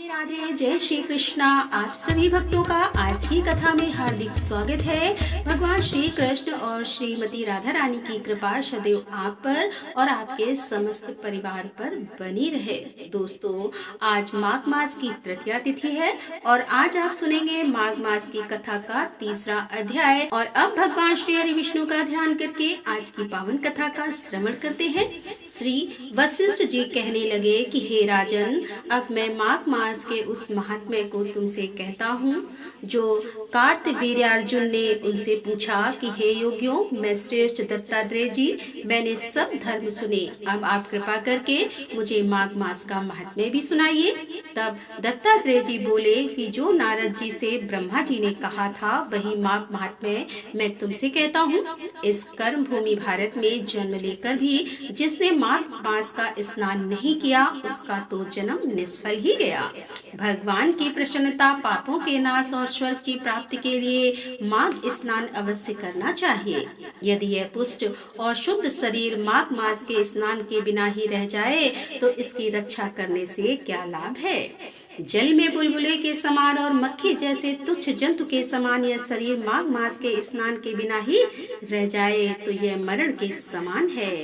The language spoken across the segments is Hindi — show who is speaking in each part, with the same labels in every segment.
Speaker 1: राधे राधे, जय श्री कृष्णा। आप सभी भक्तों का आज की कथा में हार्दिक स्वागत है। भगवान श्री कृष्ण और श्रीमती राधा रानी की कृपा सदैव आप पर और आपके समस्त परिवार पर बनी रहे। दोस्तों, आज माघ मास की तृतीया तिथि है और आज आप सुनेंगे माघ मास की कथा का तीसरा अध्याय। और अब भगवान श्री हरि विष्णु का ध्यान करके आज की पावन कथा का श्रवण करते हैं। श्री वशिष्ठ जी कहने लगे कि हे राजन, अब मैं माघ मास के उस महात्म्य को तुमसे कहता हूँ जो कार्तवीर्यार्जुन ने उनसे पूछा कि हे योगियों, मैं श्रेष्ठ दत्तात्रेय जी, मैंने सब धर्म सुने, अब आप कृपा करके मुझे माघ मास का महात्म्य भी सुनाइए। तब दत्तात्रेय जी बोले कि जो नारद जी से ब्रह्मा जी ने कहा था वही माघ महात्म्य मैं तुमसे कहता हूँ। इस कर्म भूमि भारत में जन्म लेकर भी जिसने माघ मास का स्नान नहीं किया उसका तो जन्म निष्फल ही गया। भगवान की प्रसन्नता, पापों के नाश और स्वर्ग की प्राप्ति के लिए माघ स्नान अवश्य करना चाहिए। यदि यह पुष्ट और शुद्ध शरीर माघ मास के स्नान के बिना ही रह जाए तो इसकी रक्षा करने से क्या लाभ है। जल में बुलबुले के समान और मक्खी जैसे तुच्छ जंतु के समान यह शरीर माघ मास के स्नान के बिना ही रह जाए तो यह मरण के समान है।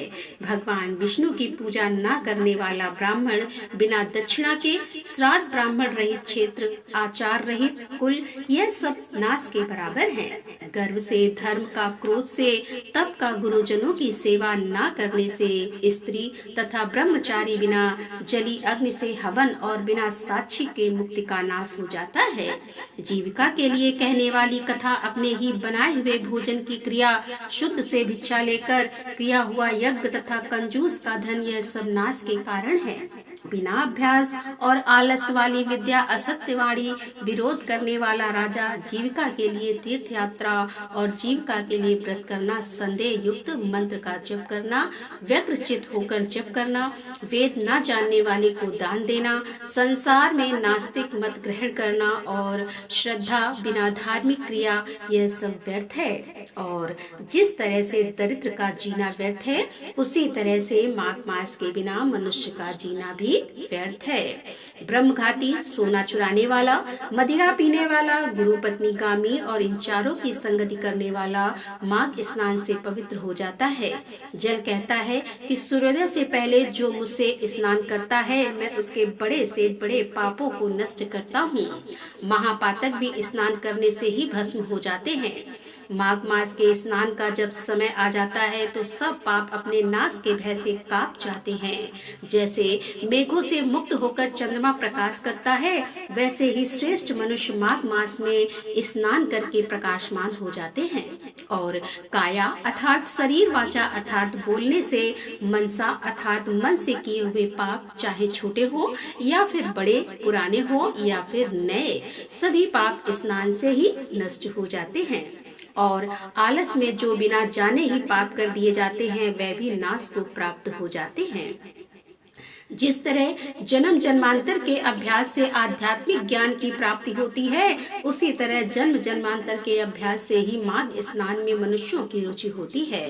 Speaker 1: भगवान विष्णु की पूजा न करने वाला ब्राह्मण, बिना दक्षिणा के श्राद्ध, ब्राह्मण रहित क्षेत्र, आचार रहित कुल, यह सब नाश के बराबर है। गर्व से, धर्म का क्रोध से, तप का, गुरुजनों की सेवा न करने से, स्त्री तथा ब्रह्मचारी बिना जली अग्नि से हवन और बिना साक्षी के मुक्ति का नाश हो जाता है। जीविका के लिए कहने वाली कथा अपने ही बनाए हुए भोजन की क्रिया, शुद्ध से भिक्षा लेकर किया हुआ यज्ञ तथा कंजूस का धन, यह सब नाश के कारण है। बिना अभ्यास और आलस वाली विद्या, असत्यवाणी, विरोध करने वाला राजा, जीविका के लिए तीर्थ यात्रा और जीविका के लिए व्रत करना, संदेह युक्त मंत्र का जप करना, व्यग्रचित होकर जप करना, वेद न जानने वाले को दान देना, संसार में नास्तिक मत ग्रहण करना और श्रद्धा बिना धार्मिक क्रिया, यह सब व्यर्थ है। और जिस तरह से दरिद्र का जीना व्यर्थ है, उसी तरह से माघ मास के बिना मनुष्य का जीना भी व्यर्थ है। ब्रह्मघाती, सोना चुराने वाला, मदिरा पीने वाला, गुरु पत्नी गामी और इन चारों की संगति करने वाला माघ स्नान से पवित्र हो जाता है। जल कहता है कि सूर्योदय से पहले जो मुझसे स्नान करता है मैं उसके बड़े से बड़े पापों को नष्ट करता हूँ। महापातक भी स्नान करने से ही भस्म हो जाते हैं। माघ मास के स्नान का जब समय आ जाता है तो सब पाप अपने नाश के भय से कांप जाते हैं। जैसे मेघों से मुक्त होकर चंद्रमा प्रकाश करता है, वैसे ही श्रेष्ठ मनुष्य माघ मास में स्नान करके प्रकाशमान हो जाते हैं। और काया अर्थात शरीर, वाचा अर्थात बोलने से, मनसा अर्थात मन से किए हुए पाप, चाहे छोटे हो या फिर बड़े, पुराने हो या फिर नए, सभी पाप स्नान से ही नष्ट हो जाते हैं। और आलस में जो बिना जाने ही पाप कर दिए जाते हैं वह भी नाश को प्राप्त हो जाते हैं। जिस तरह जन्म जन्मांतर के अभ्यास से आध्यात्मिक ज्ञान की प्राप्ति होती है, उसी तरह जन्म जन्मांतर के अभ्यास से ही माघ स्नान में मनुष्यों की रुचि होती है।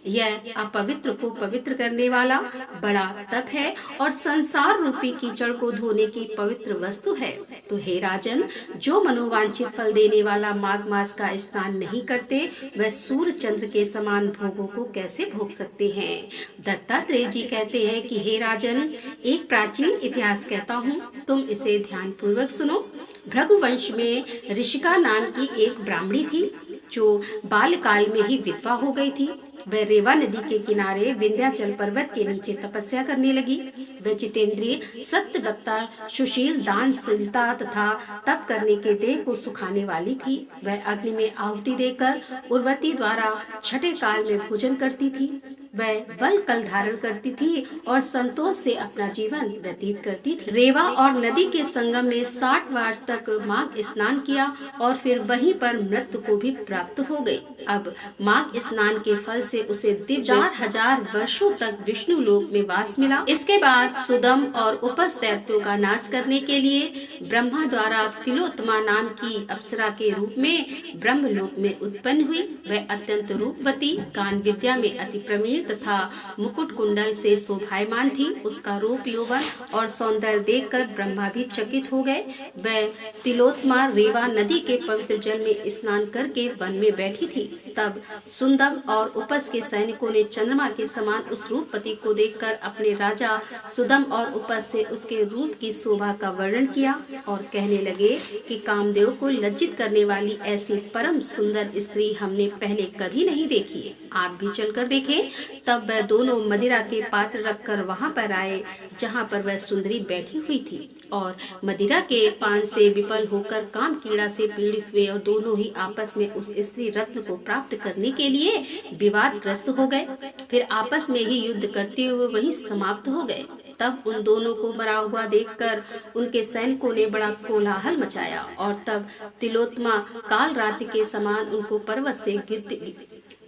Speaker 1: यह अपवित्र को पवित्र करने वाला बड़ा तप है और संसार रूपी कीचड़ को धोने की पवित्र वस्तु है। तो हे राजन, जो मनोवांछित फल देने वाला माघ मास का स्नान नहीं करते वह सूर्य चंद्र के समान भोगों को कैसे भोग सकते हैं। दत्तात्रेय जी कहते हैं कि हे राजन, एक प्राचीन इतिहास कहता हूँ, तुम इसे ध्यान पूर्वक सुनो। भृगुवंश में ऋषिका नाम की एक ब्राह्मणी थी जो बालकाल में ही विधवा हो गई थी। वह रेवा नदी के किनारे विंध्याचल पर्वत के नीचे तपस्या करने लगी। वह जितेंद्रिय, सत्यवक्ता, सुशील, दानशीलता तथा तप करने के देह को सुखाने वाली थी। वह अग्नि में आहुति देकर उर्वती द्वारा छठे काल में भोजन करती थी। वह वल कल धारण करती थी और संतोष से अपना जीवन व्यतीत करती थी। रेवा और नदी के संगम में 60 वर्ष तक माघ स्नान किया और फिर वहीं पर मृत्यु को भी प्राप्त हो गई। अब माघ स्नान के फल से उसे दिव्य 4000 वर्षों तक विष्णु लोक में वास मिला। इसके बाद सुदम और उपस दैत्यों का नाश करने के लिए ब्रह्मा द्वारा तिलोत्तमा नाम की अप्सरा के रूप में ब्रह्मलोक में उत्पन्न हुई। वह अत्यंत रूपवती, गान विद्या में अति प्रवीण तथा मुकुट कुंडल से शोभायमान थी। उसका रूप यौवन और सौंदर्य देखकर ब्रह्मा भी चकित हो गए। वह तिलोत्तमा रेवा नदी के पवित्र जल में स्नान करके वन में बैठी थी। तब सुंदम और उपस के सैनिकों ने चंद्रमा के समान उस रूपवती को देखकर अपने राजा सुदम और उपस से उसके रूप की शोभा का वर्णन किया और कहने लगे कि कामदेव को लज्जित करने वाली ऐसी परम सुंदर स्त्री हमने पहले कभी नहीं देखी। आप भी चलकर देखें। तब वह दोनों मदिरा के पात्र रखकर वहां पर आए जहां पर वह सुंदरी बैठी हुई थी और मदिरा के पान से विफल होकर काम कीड़ा से पीड़ित हुए और दोनों ही आपस में उस स्त्री रत्न को प्राप्त करने के लिए विवादग्रस्त हो गए। फिर आपस में ही युद्ध करते हुए वहीं समाप्त हो गए। तब उन दोनों को मरा हुआ देखकर उनके सैनिकों ने बड़ा कोलाहल मचाया और तब तिलोत्तमा काल रात्रि के समान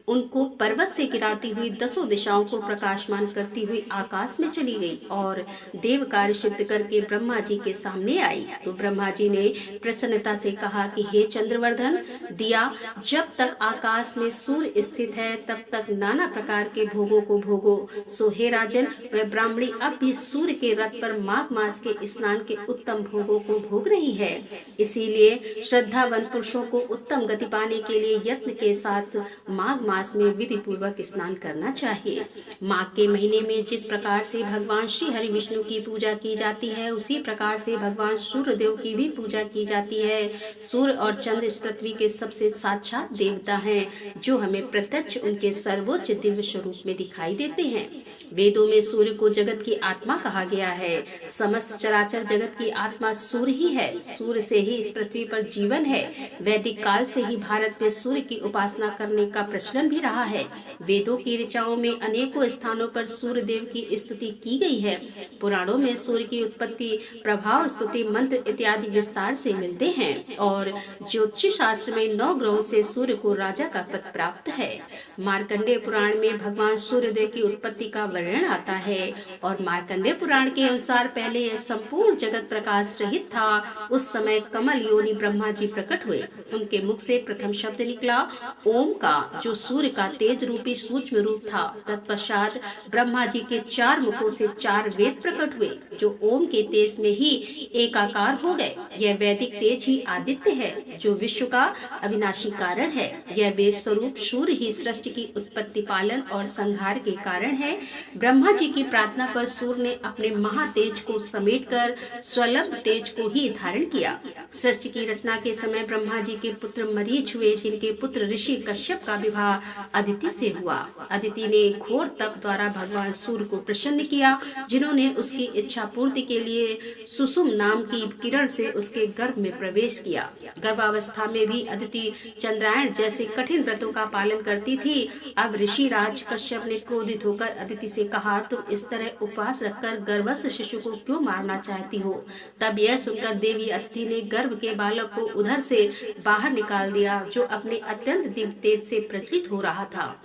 Speaker 1: उनको पर्वत से गिराती हुई 10 दिशाओं को प्रकाशमान करती हुई आकाश में चली गई और देव कार्य सिद्ध करके ब्रह्मा जी के सामने आई। तो ब्रह्मा जी ने प्रसन्नता से कहा कि हे चंद्रवर्धन, दिया जब तक आकाश में सूर्य स्थित है तब तक नाना प्रकार के भोगों को भोगो। सो हे राजन, वह ब्राह्मणी अब भी सूर्य के रथ पर माघ मास के स्नान के उत्तम भोगों को भोग रही है। इसीलिए श्रद्धावंत पुरुषों को उत्तम गति पाने के लिए यत्न के साथ माघ मास में विधि पूर्वक स्नान करना चाहिए। माघ के महीने में जिस प्रकार से भगवान श्री हरि विष्णु की पूजा की जाती है, उसी प्रकार से भगवान सूर्य देव की भी पूजा की जाती है। सूर्य और चंद्र इस पृथ्वी के सबसे साक्षात देवता हैं, जो हमें प्रत्यक्ष उनके सर्वोच्च दिव्य स्वरूप में दिखाई देते हैं। वेदों में सूर्य को जगत की आत्मा कहा गया है। समस्त चराचर जगत की आत्मा सूर्य ही है। सूर्य से ही इस पृथ्वी पर जीवन है। वैदिक काल से ही भारत में सूर्य की उपासना करने का प्रचलन भी रहा है। वेदों की ऋचाओं में अनेकों स्थानों पर सूर्य देव की स्तुति की गई है। पुराणों में सूर्य की उत्पत्ति, प्रभाव, स्तुति, मंत्र इत्यादि विस्तार से मिलते हैं और ज्योतिष शास्त्र में 9 ग्रहों से सूर्य को राजा का पद प्राप्त है। मार्कंडेय पुराण में भगवान सूर्य देव की उत्पत्ति का वर्णन आता है और मार्कंडेय पुराण के अनुसार पहले यह संपूर्ण जगत प्रकाश रहित था। उस समय कमल योनि ब्रह्मा जी प्रकट हुए। उनके मुख से प्रथम शब्द निकला ओम का, जो सूर्य का तेज रूपी सूक्ष्म रूप था। तत्पश्चात ब्रह्मा जी के 4 मुखों से 4 वेद प्रकट हुए, जो ओम के तेज में ही एकाकार हो गए। यह वैदिक तेज ही आदित्य है, जो विश्व का अविनाशी कारण है। यह वेद स्वरूप सूर्य ही सृष्टि की उत्पत्ति, पालन और संहार के कारण है। ब्रह्मा जी की प्रार्थना पर सूर्य ने अपने महातेज को समेटकर स्वलभ तेज को ही धारण किया। सृष्टि की रचना के समय ब्रह्मा जी के पुत्र मरीच हुए, जिनके पुत्र ऋषि कश्यप का विवाह अदिति से हुआ। अदिति ने घोर तप द्वारा भगवान सूर्य को प्रसन्न किया, जिन्होंने उसकी इच्छा पूर्ति के लिए सुसुम नाम की किरण से उसके गर्भ में प्रवेश किया। गर्भावस्था में भी अदिति चंद्रायण जैसे कठिन व्रतों का पालन करती थी। अब ऋषि राज कश्यप ने क्रोधित होकर अदिति से कहा, तुम इस तरह उपवास रखकर गर्भस्थ शिशु को क्यों मारना चाहती हो? तब यह सुनकर देवी अदिति ने गर्भ के बालक को उधर से बाहर निकाल दिया, जो अपने अत्यंत दिव्य तेज से प्रज्वलित हो रहा था।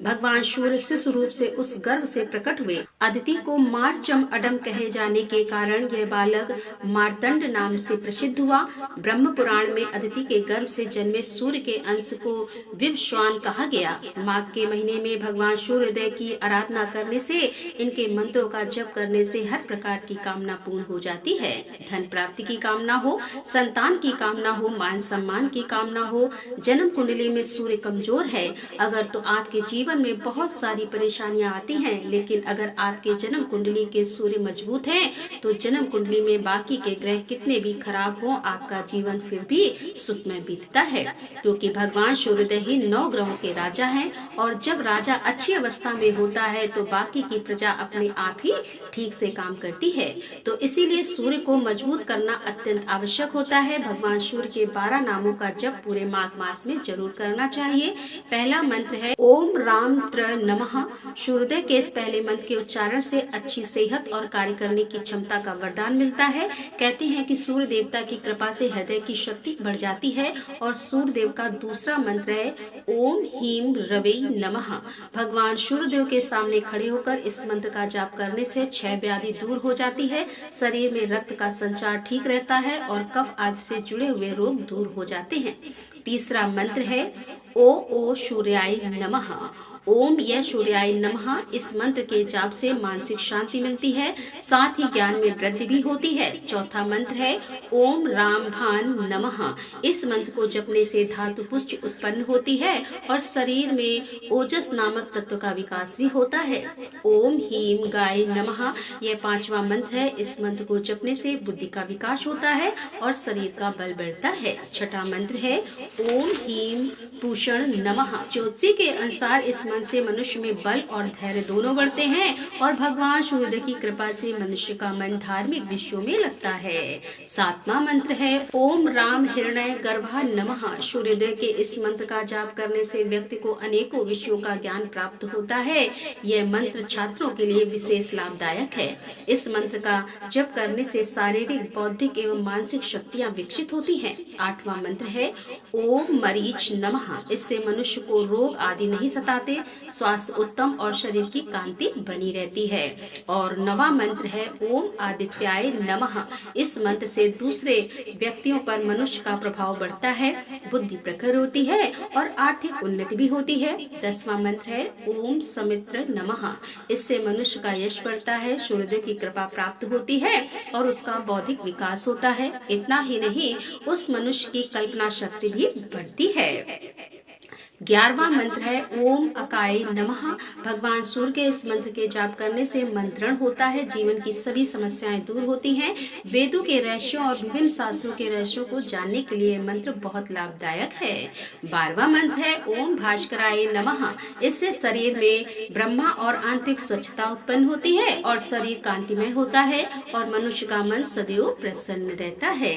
Speaker 1: भगवान सूर्य शिशु रूप से उस गर्भ से प्रकट हुए। अदिति को मारचम अडम कहे जाने के कारण यह बालक मारतंड नाम से प्रसिद्ध हुआ। ब्रह्म पुराण में अदिति के गर्भ से जन्मे सूर्य के अंश को विवस्वान कहा गया। माघ के महीने में भगवान सूर्योदय की आराधना करने से, इनके मंत्रों का जप करने से हर प्रकार की कामना पूर्ण हो जाती है। धन प्राप्ति की कामना हो, संतान की कामना हो, मान सम्मान की कामना हो। जन्म कुंडली में सूर्य कमजोर है अगर तो आपके जीवन में बहुत सारी परेशानियां आती हैं, लेकिन अगर आपके जन्म कुंडली के सूर्य मजबूत हैं, तो जन्म कुंडली में बाकी के ग्रह कितने भी खराब हों, आपका जीवन फिर भी सुखमय बीतता है, क्योंकि भगवान सूर्योदय ही 9 ग्रहों के राजा हैं और जब राजा अच्छी अवस्था में होता है तो बाकी की प्रजा अपने आप ही ठीक से काम करती है। तो इसीलिए सूर्य को मजबूत करना अत्यंत आवश्यक होता है। भगवान सूर्य के 12 नामों का जप पूरे माघ मास में जरूर करना चाहिए। पहला मंत्र है ओम राम त्र नमः। सूर्योदय के इस पहले मंत्र के उच्चारण से अच्छी सेहत और कार्य करने की क्षमता का वरदान मिलता है। कहते हैं कि सूर्य देवता की कृपा से हृदय की शक्ति बढ़ जाती है। और सूर्य देव का दूसरा मंत्र है ओम हीम रवै नमः। भगवान सूर्य देव के सामने खड़े होकर इस मंत्र का जाप करने से क्षय व्याधि दूर हो जाती है, शरीर में रक्त का संचार ठीक रहता है और कफ आदि से जुड़े हुए रोग दूर हो जाते हैं। तीसरा मंत्र है ओ सूर्याय नमः। ओम या सूर्याय नमः इस मंत्र के जाप से मानसिक शांति मिलती है, साथ ही ज्ञान में वृद्धि भी होती है। चौथा मंत्र है ओम रामभान नमः। इस मंत्र को जपने से धातु पुष्टि उत्पन्न होती है और शरीर में ओजस नामक तत्व का विकास भी होता है। ओम हीम गाय नमः यह पांचवा मंत्र है। इस मंत्र को जपने से बुद्धि का विकास होता है और शरीर का बल बढ़ता है। छठा मंत्र है ओम हीम पूषण नमः। ज्योतिषी के अनुसार इस मंत्र से मनुष्य में बल और धैर्य दोनों बढ़ते हैं और भगवान सूर्य की कृपा से मनुष्य का मन धार्मिक विषयों में लगता है। सातवां मंत्र है ओम राम हिरण्य गर्भा नमः। सूर्योदय के इस मंत्र का जाप करने से व्यक्ति को अनेकों विषयों का ज्ञान प्राप्त होता है। यह मंत्र छात्रों के लिए विशेष लाभदायक है। इस मंत्र का जप करने से शारीरिक, बौद्धिक एवं मानसिक शक्तियाँ विकसित होती हैं। आठवां मंत्र है ओम मरीच नमः। इससे मनुष्य को रोग आदि नहीं सताते, स्वास्थ्य उत्तम और शरीर की कांति बनी रहती है। और नवा मंत्र है ओम आदित्याय नमः। इस मंत्र से दूसरे व्यक्तियों पर मनुष्य का प्रभाव बढ़ता है, बुद्धि प्रखर होती है और आर्थिक उन्नति भी होती है। 10वां मंत्र है ओम समित्र नमः। इससे मनुष्य का यश बढ़ता है, सूर्योदय की कृपा प्राप्त होती है और उसका बौद्धिक विकास होता है। इतना ही नहीं, उस मनुष्य की कल्पना शक्ति भी बढ़ती है। 11वां मंत्र है ओम अकाय नमः। भगवान सूर्य के इस मंत्र के जाप करने से मन दृढ़ होता है, जीवन की सभी समस्याएं दूर होती हैं। वेदों के रहस्यों और विभिन्न शास्त्रों के रहस्यों को जानने के लिए मंत्र बहुत लाभदायक है। 12वां मंत्र है ओम भास्कराय नमः। इससे शरीर में ब्रह्मा और आंतरिक स्वच्छता उत्पन्न होती है और शरीर कांतिमय होता है और मनुष्य का मन सदैव प्रसन्न रहता है।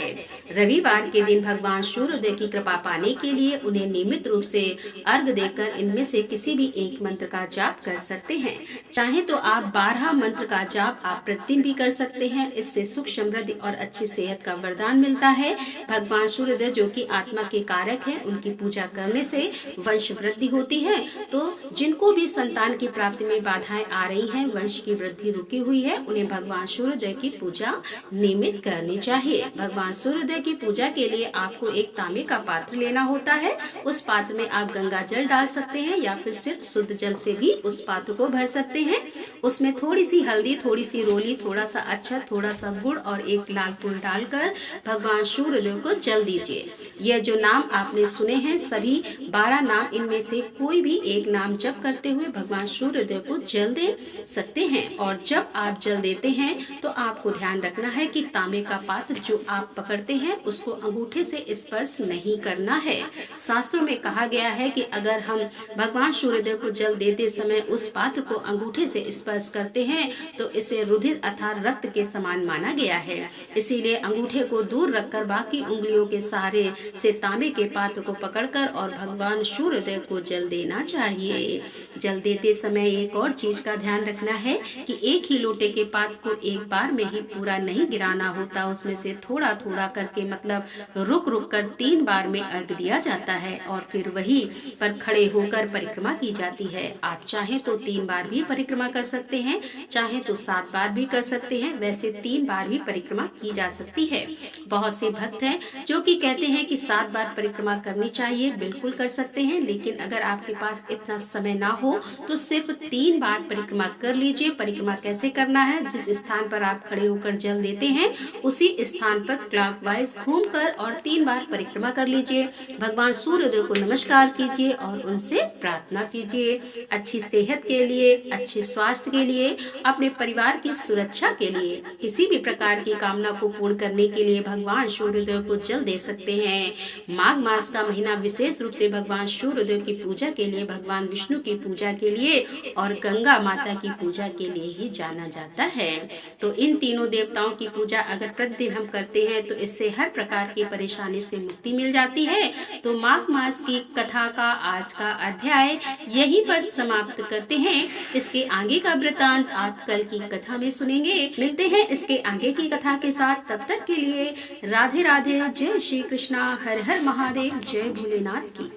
Speaker 1: रविवार के दिन भगवान सूर्योदय की कृपा पाने के लिए उन्हें नियमित रूप से अर्घ देकर इनमें से किसी भी एक मंत्र का जाप कर सकते हैं। चाहे तो आप 12 मंत्र का जाप आप प्रतिदिन भी कर सकते हैं। इससे सुख, समृद्धि और अच्छी सेहत का वरदान मिलता है। भगवान सूर्योदय जो कि आत्मा के कारक हैं, उनकी पूजा करने से वंश वृद्धि होती है। तो जिनको भी संतान की प्राप्ति में बाधाएं आ रही हैं, वंश की वृद्धि रुकी हुई है, उन्हें भगवान सूर्योदय की पूजा नियमित करनी चाहिए। भगवान सूर्योदय की पूजा के लिए आपको एक तांबे का पात्र लेना होता है। उस पात्र में आप गंगा जल डाल सकते हैं या फिर सिर्फ शुद्ध जल से भी उस पात्र को भर सकते हैं। उसमें थोड़ी सी हल्दी, थोड़ी सी रोली, थोड़ा सा अक्षत, थोड़ा सा गुड़ और एक लाल फूल डालकर भगवान सूर्यदेव को जल दीजिए। यह जो नाम आपने सुने हैं, सभी 12 नाम, इनमें से कोई भी एक नाम जप करते हुए भगवान सूर्यदेव को जल दे सकते हैं। और जब आप जल देते हैं तो आपको ध्यान रखना है कि तांबे का पात्र जो आप पकड़ते हैं उसको अंगूठे से स्पर्श नहीं करना है। शास्त्रों में कहा गया है कि अगर हम भगवान सूर्यदेव को जल देते समय उस पात्र को अंगूठे से स्पर्श करते हैं तो इसे रुधिर अर्थात रक्त के समान माना गया है। इसीलिए अंगूठे को दूर रखकर बाकी उंगलियों के सहारे से तांबे के पात्र को पकड़कर और भगवान सूर्यदेव को जल देना चाहिए। जल देते समय एक और चीज का ध्यान रखना है कि एक ही लोटे के पात्र को एक बार में ही पूरा नहीं गिराना होता। उसमें से थोड़ा थोड़ा करके, मतलब रुक रुक कर 3 बार में अर्घ दिया जाता है और फिर वही पर खड़े होकर परिक्रमा की जाती है। आप चाहें तो 3 बार भी परिक्रमा कर सकते हैं, चाहे तो 7 बार भी कर सकते हैं। वैसे 3 बार भी परिक्रमा की जा सकती है। बहुत से भक्त हैं जो कि कहते हैं कि 7 बार परिक्रमा करनी चाहिए। बिल्कुल कर सकते हैं, लेकिन अगर आपके पास इतना समय ना हो तो सिर्फ 3 बार परिक्रमा कर लीजिए। परिक्रमा कैसे करना है? जिस स्थान पर आप खड़े होकर जल देते हैं उसी स्थान पर क्लॉकवाइज घूमकर और 3 बार परिक्रमा कर लीजिए। भगवान सूर्यदेव को नमस्कार कीजिए और उनसे प्रार्थना कीजिए। अच्छी सेहत के लिए, अच्छे स्वास्थ्य के लिए, अपने परिवार की सुरक्षा के लिए, किसी भी प्रकार की कामना को पूर्ण करने के लिए भगवान सूर्यदेव को जल दे सकते हैं। माघ मास का महीना विशेष रूप से भगवान सूर्यदेव की पूजा के लिए, भगवान विष्णु की पूजा के लिए और गंगा माता की पूजा के लिए ही जाना जाता है। तो इन तीनों देवताओं की पूजा अगर प्रतिदिन हम करते हैं तो इससे हर प्रकार की परेशानी से मुक्ति मिल जाती है। तो माघ मास की कथा का आज का अध्याय यहीं पर समाप्त करते हैं। इसके आगे का वृतांत आप कल की कथा में सुनेंगे। मिलते हैं इसके आगे की कथा के साथ। तब तक के लिए राधे राधे। जय श्री कृष्णा। हर हर महादेव। जय भोलेनाथ की।